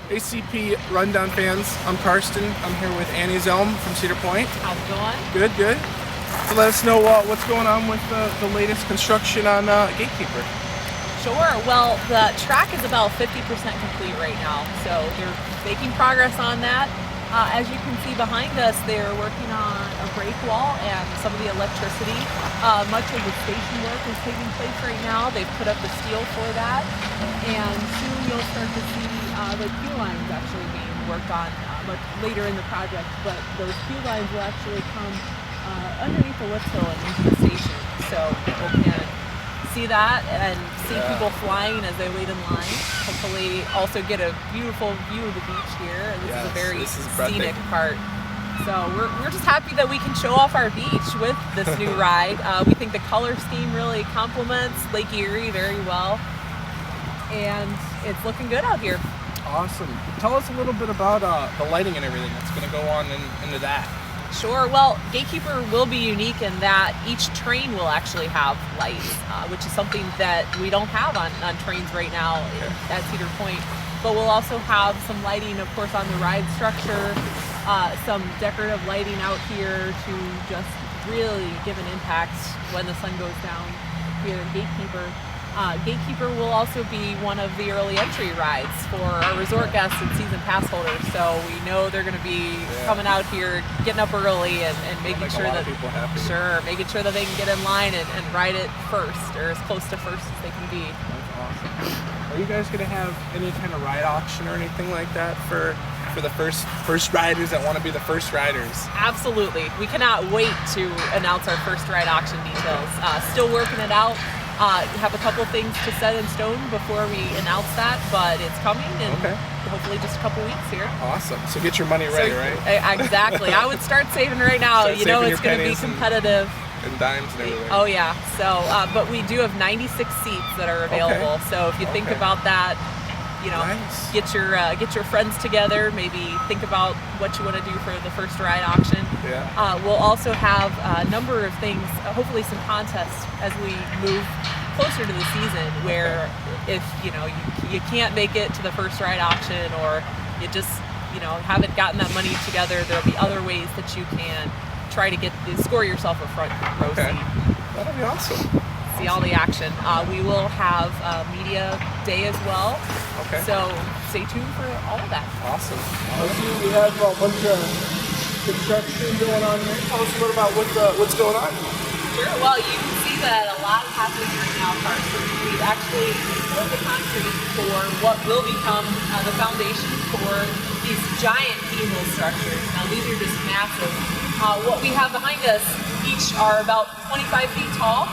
ACP Rundown fans, I'm Karsten. I'm here with Annie Zelm from Cedar Point. How's it going? Good, good. So let us know what's going on with the latest construction on Gatekeeper. Sure. Well, the track is about 50% complete right now, so they're making progress on that. As you can see behind us, they're working on a break wall and some of the electricity. Much of the station work is taking place right now. They've put up the steel for that, and soon you'll start to see the queue lines actually being worked on much later in the project. But those queue lines will actually come underneath the lift hill and into the station, so people can see that and see people flying as they wait in line. Hopefully also get a beautiful view of the beach here. This is a very scenic part. So we're just happy that we can show off our beach with this new ride. We think the color scheme really complements Lake Erie very well, and it's looking good out here. Awesome. Tell us a little bit about the lighting and everything that's going to go on into that. Sure. Well, Gatekeeper will be unique in that each train will actually have lights, which is something that we don't have on trains right now at Cedar Point. But we'll also have some lighting, of course, on the ride structure, some decorative lighting out here to just really give an impact when the sun goes down here in Gatekeeper. Gatekeeper will also be one of the early entry rides for our resort guests and season pass holders. So we know they're going to be coming out here, getting up early, and making sure that making sure that they can get in line and ride it first, or as close to first as they can be. That's awesome. Are you guys going to have any kind of ride auction or anything like that for the first riders that want to be the first riders? Absolutely. We cannot wait to announce our first ride auction details. Still working it out. Have a couple things to set in stone before we announce that, but it's coming, and hopefully just a couple weeks here. Awesome. So get your money ready, right? Exactly. I would start saving right now. You know it's going to be competitive. And dimes and everything. Oh yeah. So, but we do have 96 seats that are available. So if you think about that, you know, get your friends together. Maybe think about what you want to do for the first ride auction. We'll also have a number of things, hopefully some contests as we move closer to the season, where if you can't make it to the first ride auction, or you just haven't gotten that money together, there'll be other ways that you can try to score yourself a front row seat. That'll be awesome. See all the action. We will have a media day as well. So stay tuned for all of that. Awesome. We have a bunch of construction going on here. Tell us a little about what's going on. Sure. Well, you can see that a lot is happening right now, Carson. We've actually poured the concrete for what will become the foundation for these giant keyhole structures. Now, these are just massive. What we have behind us each are about 25 feet tall.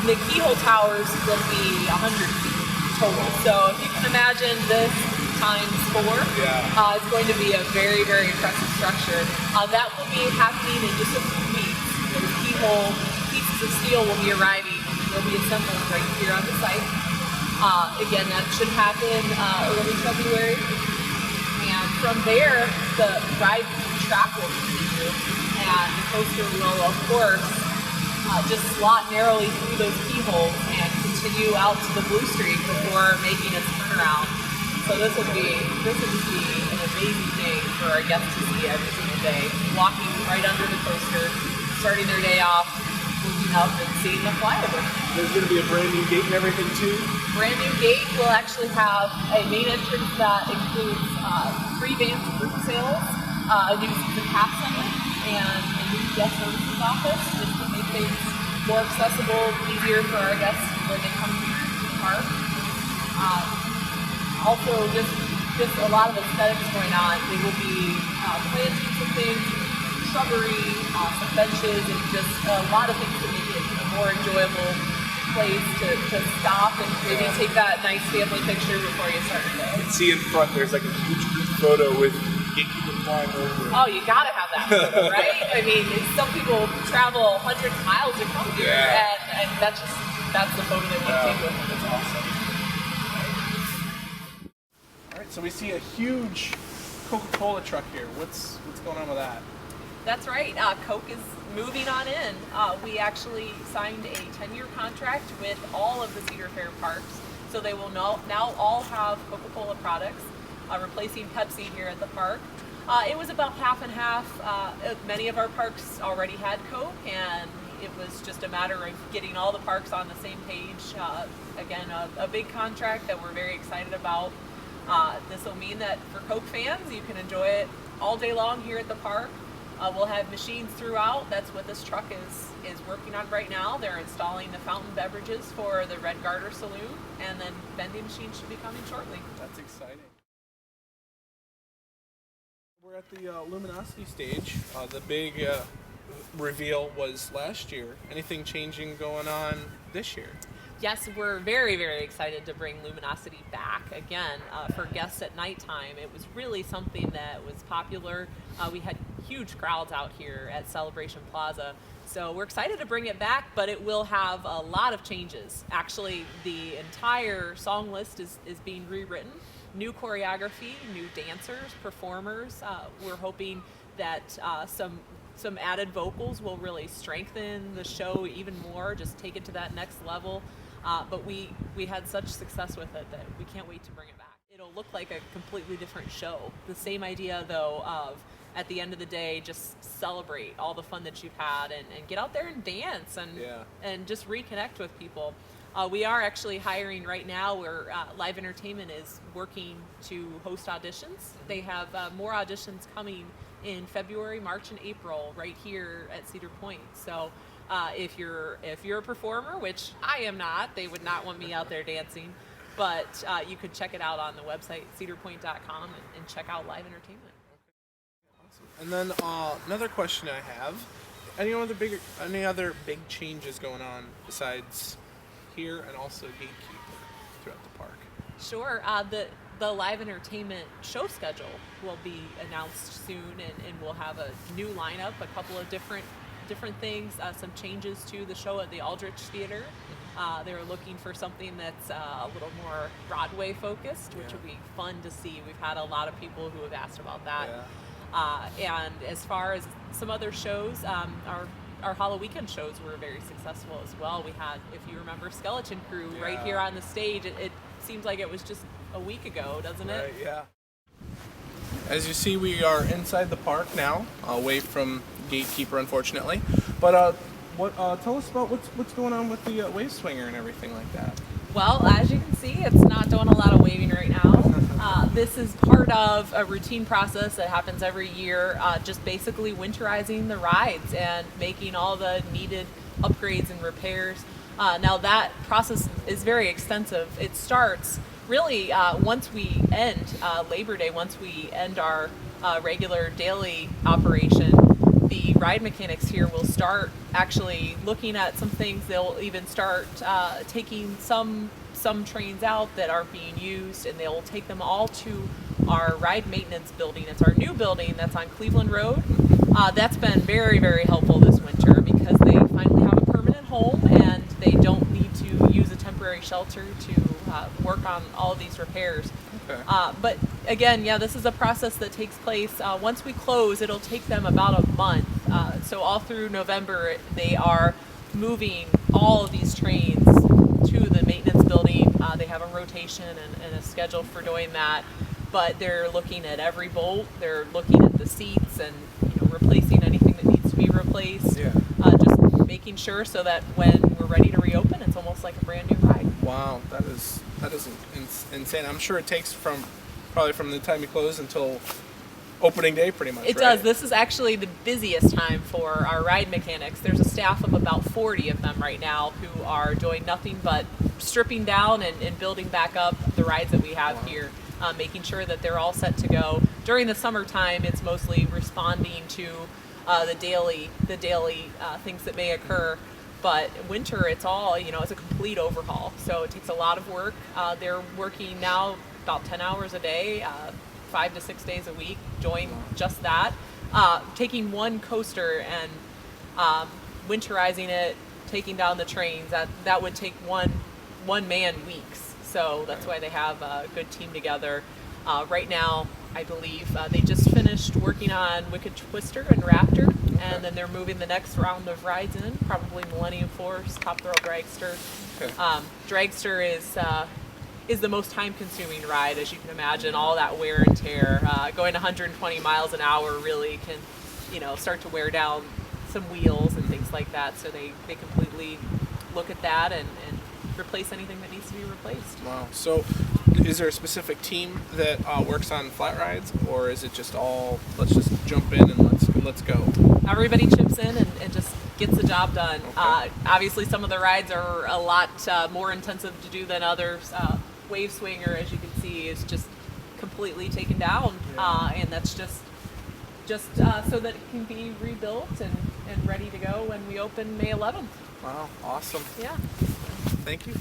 The keyhole towers will be 100 feet total. So if you can imagine this times 4, it's going to be a very, very impressive structure. That will be happening in just a few weeks. Those keyhole pieces of steel will be arriving. They'll be assembled right here on the site. Again, that should happen early February. And from there, the ride track will continue. And the coaster will, of course, just slot narrowly through those keyholes and continue out to the Blue Streak before making its turnaround. So this will be an amazing thing for our guests to see every single day. Walking right under the coaster, starting their day off, looking up and seeing the flyover. There's going to be a brand new gate and everything too? Brand new gate. We'll actually have a main entrance that includes 3 vans of group sales, a new season pass center, and a new guest services office, just to make things more accessible, easier for our guests when they come here to the park. Also, just a lot of aesthetics going on. They will be planting some things, shrubbery, some benches, and just a lot of things to make it a more enjoyable place to stop and maybe take that nice family picture before you start your day. You can see in front there's like a huge group photo with Gatekeeper flying over. Oh, you gotta have that photo, right? I mean, some people travel hundreds of miles to come here, and that's the photo they want to take with them. That's awesome. All right, so we see a huge Coca-Cola truck here. What's going on with that? That's right. Coke is moving on in. We actually signed a 10-year contract with all of the Cedar Fair parks, so they will now all have Coca-Cola products. replacing Pepsi here at the park. It was about half and half. Many of our parks already had Coke, and it was just a matter of getting all the parks on the same page. Again, a big contract that we're very excited about. This will mean that for Coke fans, you can enjoy it all day long here at the park. We'll have machines throughout. That's what this truck is working on right now. They're installing the fountain beverages for the Red Garter Saloon, and then vending machines should be coming shortly. That's exciting. We're at the luminosity stage. The big reveal was last year. Anything changing going on this year? Yes, we're very, very excited to bring luminosity back again for guests at nighttime. It was really something that was popular. We had huge crowds out here at Celebration Plaza. So we're excited to bring it back, but it will have a lot of changes. Actually, the entire song list is being rewritten. New choreography, new dancers, performers. We're hoping that some added vocals will really strengthen the show even more, just take it to that next level. But we had such success with it that we can't wait to bring it back. It'll look like a completely different show. The same idea, though, of at the end of the day, just celebrate all the fun that you've had and get out there and dance and just reconnect with people. We are actually hiring right now where Live Entertainment is working to host auditions. They have more auditions coming in February, March, and April right here at Cedar Point. So if you're a performer, which I am not, they would not want me out there dancing, but you could check it out on the website cedarpoint.com and check out Live Entertainment. Awesome. And then another question I have: any other big changes going on besides here and also Gatekeeper throughout the park? Sure. The Live Entertainment show schedule will be announced soon, and we'll have a new lineup, a couple of different things, some changes to the show at the Aldrich Theater. They're looking for something that's a little more Broadway focused, which will be fun to see. We've had a lot of people who have asked about that. And as far as some other shows, our Halloween shows were very successful as well. We had, if you remember, Skeleton Crew right here on the stage. It seems like it was just a week ago, doesn't it? Right, yeah. As you see, we are inside the park now, away from Gatekeeper, unfortunately. But tell us about what's going on with the wave swinger and everything like that. Well, as you can see, it's not doing a lot of waving right now. This is part of a routine process that happens every year, just basically winterizing the rides and making all the needed upgrades and repairs. Now that process is very extensive. It starts really once we end Labor Day, once we end our regular daily operation. The ride mechanics here will start actually looking at some things. They'll even start taking some trains out that aren't being used, and they'll take them all to our ride maintenance building. It's our new building that's on Cleveland Road. That's been very, very helpful this winter because they finally have a permanent home and they don't need to use a temporary shelter to work on all of these repairs. Okay. But again, this is a process that takes place. Once we close, it'll take them about a month. So all through November, they are moving all of these trains to the maintenance building. They have a rotation and a schedule for doing that. But they're looking at every bolt. They're looking at the seats and replacing anything that needs to be replaced. Just making sure so that when we're ready to reopen, it's almost like a brand new ride. Wow, that is insane. I'm sure it takes probably from the time you close until opening day, pretty much. It does. This is actually the busiest time for our ride mechanics. There's a staff of about 40 of them right now who are doing nothing but stripping down and building back up the rides that we have here, making sure that they're all set to go. During the summertime, it's mostly responding to the daily things that may occur. But winter, it's all, it's a complete overhaul. So it takes a lot of work. They're working now about 10 hours a day, 5 to 6 days a week, doing just that. Taking one coaster and winterizing it, taking down the trains, that would take one man weeks. So that's why they have a good team together. Right now, I believe they just finished working on Wicked Twister and Raptor, and then they're moving the next round of rides in, probably Millennium Force, Top Thrill Dragster. Dragster is is the most time-consuming ride, as you can imagine. All that wear and tear, going 120 miles an hour really can, start to wear down some wheels and things like that. So they completely look at that and replace anything that needs to be replaced. Wow. So is there a specific team that works on flat rides, or is it just all, let's just jump in and let's go? Everybody chips in and just gets the job done. Okay. Obviously, some of the rides are a lot more intensive to do than others. Wave Swinger, as you can see, is just completely taken down, and that's just so that it can be rebuilt and ready to go when we open May 11th. Wow, awesome. Yeah. Thank you.